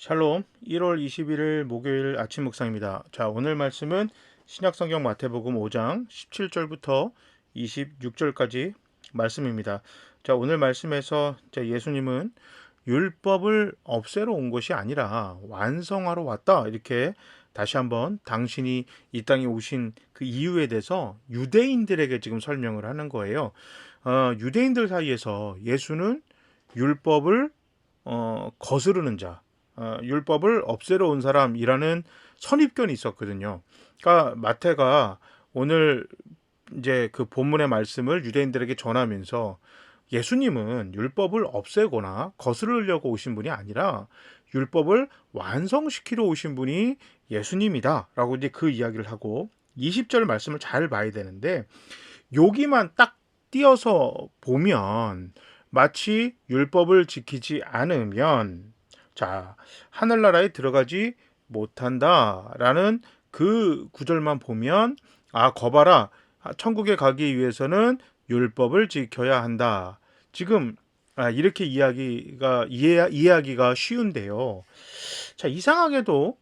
샬롬 1월 21일 목요일 아침 묵상입니다. 자, 오늘 말씀은 신약성경 마태복음 5장 17절부터 26절까지 말씀입니다. 자, 오늘 말씀에서 예수님은 율법을 없애러 온 것이 아니라 완성하러 왔다. 이렇게 다시 한번 당신이 이 땅에 오신 그 이유에 대해서 유대인들에게 지금 설명을 하는 거예요. 유대인들 사이에서 예수는 율법을 거스르는 자, 율법을 없애러 온 사람이라는 선입견이 있었거든요. 그러니까 마태가 오늘 이제 그 본문의 말씀을 유대인들에게 전하면서 예수님은 율법을 없애거나 거스르려고 오신 분이 아니라 율법을 완성시키러 오신 분이 예수님이다라고 이제 그 이야기를 하고 20절 말씀을 잘 봐야 되는데 여기만 딱 띄어서 보면 마치 율법을 지키지 않으면 자, 하늘나라에 들어가지 못한다라는 그 구절만 보면 거봐라. 천국에 가기 위해서는 율법을 지켜야 한다. 지금 이렇게 이해하기가 쉬운데요. 자, 이상하게도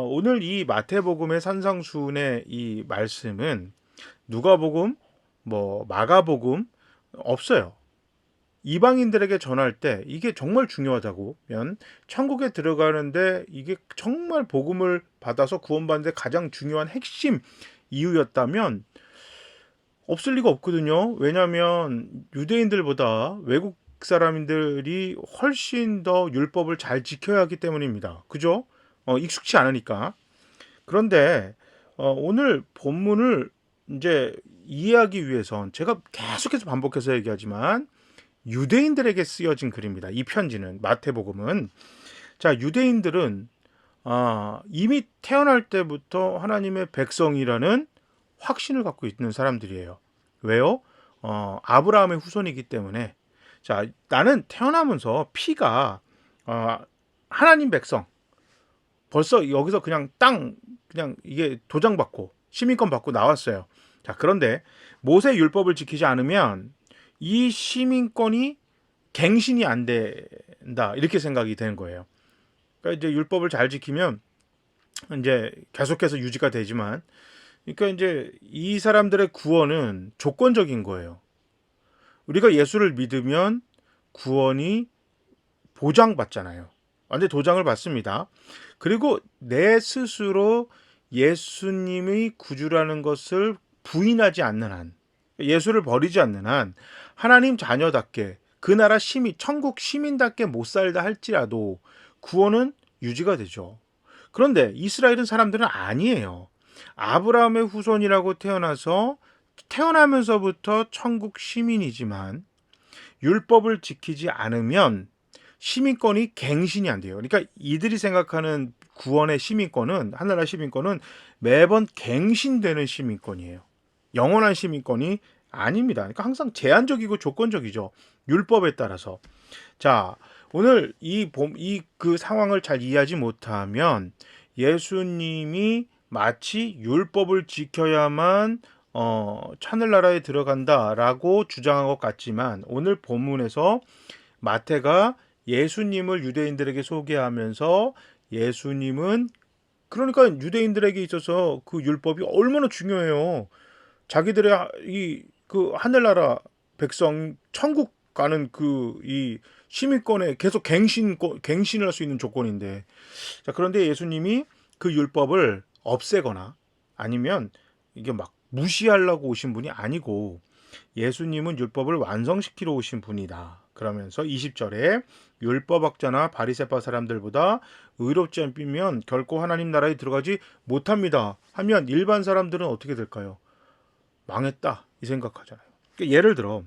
오늘 이 마태복음의 산상수훈의 이 말씀은 누가복음, 마가복음 없어요. 이방인들에게 전할 때 이게 정말 중요하다고면 천국에 들어가는데 이게 정말 복음을 받아서 구원받는데 가장 중요한 핵심 이유였다면 없을 리가 없거든요. 왜냐하면 유대인들보다 외국 사람들이 훨씬 더 율법을 잘 지켜야 하기 때문입니다. 그죠? 익숙치 않으니까. 그런데 오늘 본문을 이제 이해하기 위해선 제가 계속해서 반복해서 얘기하지만 유대인들에게 쓰여진 글입니다. 이 편지는 마태복음은 자 유대인들은 이미 태어날 때부터 하나님의 백성이라는 확신을 갖고 있는 사람들이에요. 왜요? 아브라함의 후손이기 때문에 자 나는 태어나면서 피가 하나님 백성 벌써 여기서 그냥 이게 도장 받고 시민권 받고 나왔어요. 자 그런데 모세 율법을 지키지 않으면 이 시민권이 갱신이 안 된다 이렇게 생각이 되는 거예요. 그러니까 이제 율법을 잘 지키면 이제 계속해서 유지가 되지만, 그러니까 이제 이 사람들의 구원은 조건적인 거예요. 우리가 예수를 믿으면 구원이 보장받잖아요. 완전 도장을 받습니다. 그리고 내 스스로 예수님의 구주라는 것을 부인하지 않는 한, 예수를 버리지 않는 한 하나님 자녀답게 그 나라 시민, 천국 시민답게 못 살다 할지라도 구원은 유지가 되죠. 그런데 이스라엘은 사람들은 아니에요. 아브라함의 후손이라고 태어나서 태어나면서부터 천국 시민이지만 율법을 지키지 않으면 시민권이 갱신이 안 돼요. 그러니까 이들이 생각하는 구원의 시민권은 하늘나라 시민권은 매번 갱신되는 시민권이에요. 영원한 시민권이 아닙니다. 그러니까 항상 제한적이고 조건적이죠. 율법에 따라서. 자, 오늘 그 상황을 잘 이해하지 못하면 예수님이 마치 율법을 지켜야만 하늘나라에 들어간다라고 주장한 것 같지만 오늘 본문에서 마태가 예수님을 유대인들에게 소개하면서 예수님은 그러니까 유대인들에게 있어서 그 율법이 얼마나 중요해요. 자기들의 이 그 하늘나라 백성 천국 가는 그 이 시민권에 계속 갱신을 할 수 있는 조건인데 자 그런데 예수님이 그 율법을 없애거나 아니면 이게 막 무시하려고 오신 분이 아니고 예수님은 율법을 완성시키러 오신 분이다. 그러면서 20절에 율법학자나 바리새파 사람들보다 의롭지 않으면 결코 하나님 나라에 들어가지 못합니다. 하면 일반 사람들은 어떻게 될까요? 망했다 이 생각하잖아요. 그러니까 예를 들어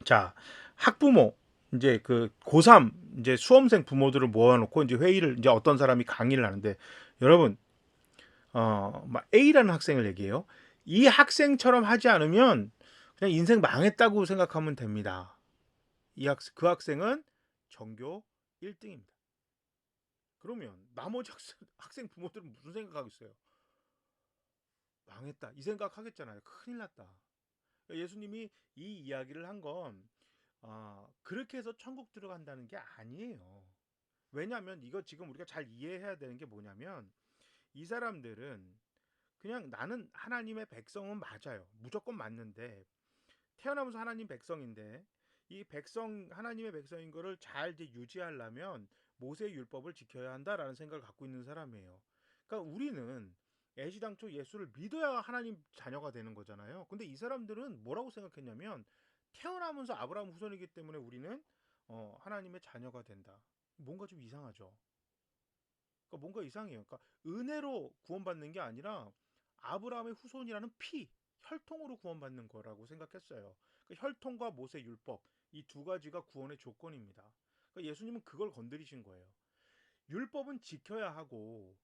자 학부모 이제 그 고3 이제 수험생 부모들을 모아놓고 이제 회의를 이제 어떤 사람이 강의를 하는데 여러분 막 A라는 학생을 얘기해요. 이 학생처럼 하지 않으면 그냥 인생 망했다고 생각하면 됩니다. 그 학생은 전교 1등입니다. 그러면 나머지 학생 부모들은 무슨 생각하겠어요? 망했다 이 생각하겠잖아요. 큰일 났다. 예수님이 이 이야기를 한 건 그렇게 해서 천국 들어간다는 게 아니에요. 왜냐하면 이거 지금 우리가 잘 이해해야 되는 게 뭐냐면 이 사람들은 그냥 나는 하나님의 백성은 맞아요. 무조건 맞는데 태어나면서 하나님 백성인데 이 백성 하나님의 백성인 거를 잘 이제 유지하려면 모세의 율법을 지켜야 한다라는 생각을 갖고 있는 사람이에요. 그러니까 우리는 애시당초 예수를 믿어야 하나님 자녀가 되는 거잖아요. 근데 이 사람들은 뭐라고 생각했냐면 태어나면서 아브라함 후손이기 때문에 우리는 하나님의 자녀가 된다. 뭔가 좀 이상하죠. 그러니까 뭔가 이상해요. 그러니까 은혜로 구원받는 게 아니라 아브라함의 후손이라는 피, 혈통으로 구원받는 거라고 생각했어요. 그러니까 혈통과 모세 율법 이 두 가지가 구원의 조건입니다. 그러니까 예수님은 그걸 건드리신 거예요. 율법은 지켜야 하고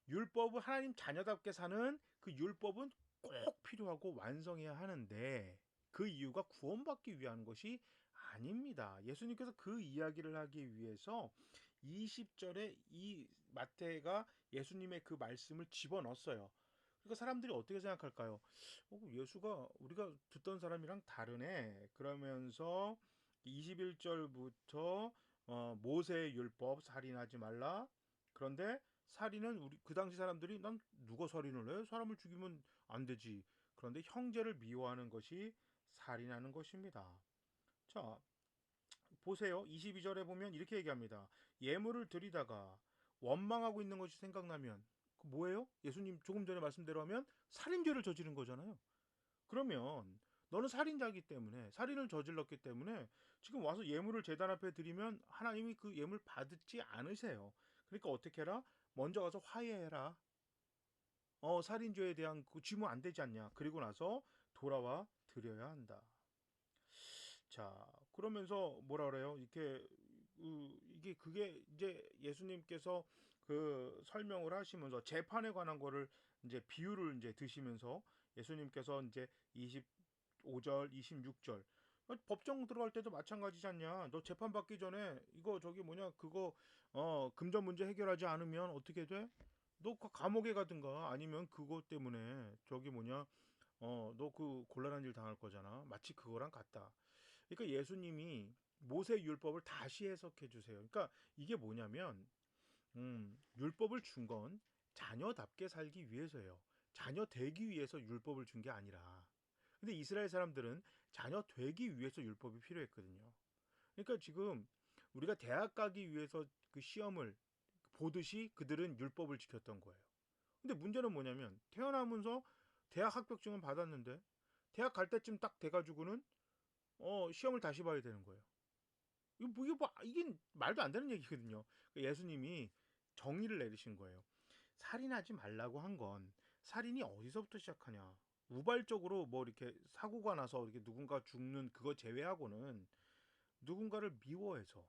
율법은 하나님 자녀답게 사는 그 율법은 꼭 필요하고 완성해야 하는데 그 이유가 구원받기 위한 것이 아닙니다. 예수님께서 그 이야기를 하기 위해서 20절에 이 마태가 예수님의 그 말씀을 집어넣었어요. 그러니까 사람들이 어떻게 생각할까요? 예수가 우리가 듣던 사람이랑 다르네. 그러면서 21절부터 모세의 율법 살인하지 말라. 그런데 살인은 우리 그 당시 사람들이 난 누가 살인을 해? 사람을 죽이면 안 되지. 그런데 형제를 미워하는 것이 살인하는 것입니다. 자, 보세요. 22절에 보면 이렇게 얘기합니다. 예물을 드리다가 원망하고 있는 것이 생각나면 그 뭐예요? 예수님 조금 전에 말씀대로 하면 살인죄를 저지른 거잖아요. 그러면 너는 살인자이기 때문에 살인을 저질렀기 때문에 지금 와서 예물을 제단 앞에 드리면 하나님이 그 예물 받지 않으세요. 그러니까 어떻게 해라? 먼저 가서 화해해라. 살인죄에 대한 그 쥐면 안 되지 않냐. 그리고 나서 돌아와 드려야 한다. 자, 그러면서 뭐라 그래요? 이렇게 이게 그게 이제 예수님께서 그 설명을 하시면서 재판에 관한 거를 이제 비유를 이제 드시면서 예수님께서 이제 25절, 26절 법정 들어갈 때도 마찬가지지 않냐? 너 재판 받기 전에 이거 저기 뭐냐 그거 금전 문제 해결하지 않으면 어떻게 돼? 너 감옥에 가든가 아니면 그것 때문에 저기 뭐냐 너 그 곤란한 일 당할 거잖아. 마치 그거랑 같다. 그러니까 예수님이 모세 율법을 다시 해석해 주세요. 그러니까 이게 뭐냐면 율법을 준 건 자녀답게 살기 위해서예요. 자녀 되기 위해서 율법을 준 게 아니라. 근데 이스라엘 사람들은 자녀 되기 위해서 율법이 필요했거든요. 그러니까 지금 우리가 대학 가기 위해서 그 시험을 보듯이 그들은 율법을 지켰던 거예요. 근데 문제는 뭐냐면 태어나면서 대학 합격증은 받았는데 대학 갈 때쯤 딱 돼가지고는 시험을 다시 봐야 되는 거예요. 이게 말도 안 되는 얘기거든요. 예수님이 정의를 내리신 거예요. 살인하지 말라고 한 건 살인이 어디서부터 시작하냐? 우발적으로 뭐 이렇게 사고가 나서 이렇게 누군가 죽는 그거 제외하고는 누군가를 미워해서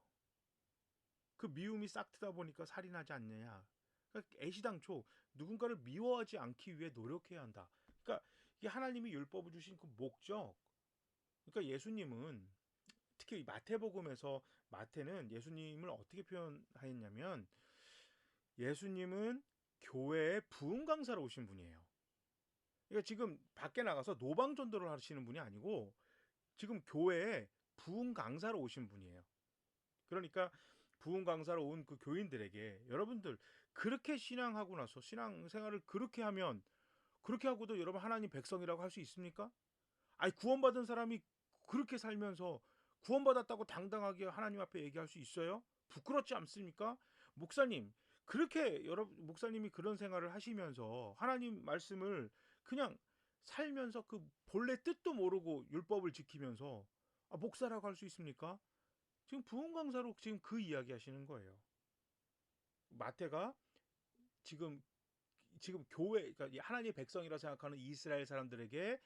그 미움이 싹 트다 보니까 살인하지 않느냐? 그러니까 애시당초 누군가를 미워하지 않기 위해 노력해야 한다. 그러니까 이게 하나님이 율법을 주신 그 목적. 그러니까 예수님은 특히 마태복음에서 마태는 예수님을 어떻게 표현하였냐면 예수님은 교회에 부흥 강사로 오신 분이에요. 그러니까 지금 밖에 나가서 노방 전도를 하시는 분이 아니고 지금 교회에 부흥 강사로 오신 분이에요. 그러니까 부흥 강사로 온 그 교인들에게 여러분들 그렇게 신앙하고 나서 신앙 생활을 그렇게 하면 그렇게 하고도 여러분 하나님 백성이라고 할 수 있습니까? 아니 구원받은 사람이 그렇게 살면서 구원받았다고 당당하게 하나님 앞에 얘기할 수 있어요? 부끄럽지 않습니까? 목사님, 그렇게 여러분 목사님이 그런 생활을 하시면서 하나님 말씀을 그냥 살면서 그 본래 뜻도 모르고 율법을 지키면서 목사라고 할 수 있습니까? 지금 부흥 강사로 지금 그 이야기 하시는 거예요. 마태가 지금 교회 그러니까 하나님의 백성이라 생각하는 이스라엘 사람들에게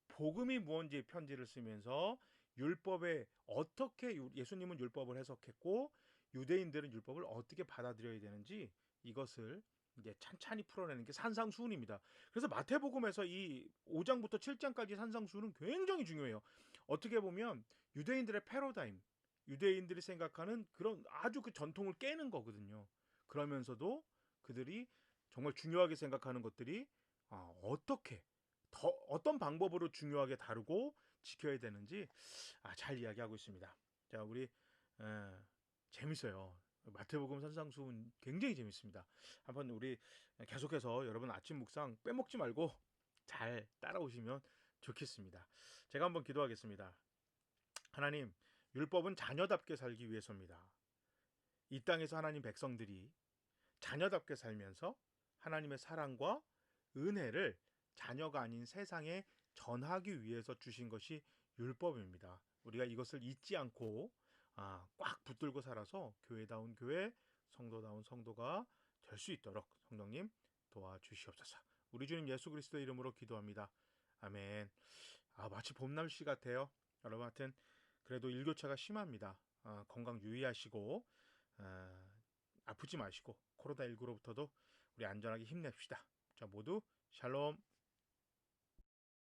복음이 무언지 편지를 쓰면서 율법에 어떻게 예수님은 율법을 해석했고 유대인들은 율법을 어떻게 받아들여야 되는지 이것을 이제 찬찬히 풀어내는 게 산상수훈입니다. 그래서 마태복음에서 이 5장부터 7장까지 산상수훈은 굉장히 중요해요. 어떻게 보면 유대인들의 패러다임, 유대인들이 생각하는 그런 아주 그 전통을 깨는 거거든요. 그러면서도 그들이 정말 중요하게 생각하는 것들이 어떻게 어떤 방법으로 중요하게 다루고 지켜야 되는지 잘 이야기하고 있습니다. 자, 우리 에, 재밌어요. 마태복음 산상수훈 굉장히 재밌습니다. 한번 우리 계속해서 여러분 아침 묵상 빼먹지 말고 잘 따라오시면 좋겠습니다. 제가 한번 기도하겠습니다. 하나님, 율법은 자녀답게 살기 위해서입니다. 이 땅에서 하나님 백성들이 자녀답게 살면서 하나님의 사랑과 은혜를 자녀가 아닌 세상에 전하기 위해서 주신 것이 율법입니다. 우리가 이것을 잊지 않고 꽉 붙들고 살아서 교회다운 교회, 성도다운 성도가 될 수 있도록 성령님 도와주시옵소서. 우리 주님 예수 그리스도의 이름으로 기도합니다. 아멘. 마치 봄 날씨 같아요. 여러분 하여튼 그래도 일교차가 심합니다. 건강 유의하시고 아프지 마시고 코로나19로부터도 우리 안전하게 힘냅시다. 자, 모두 샬롬.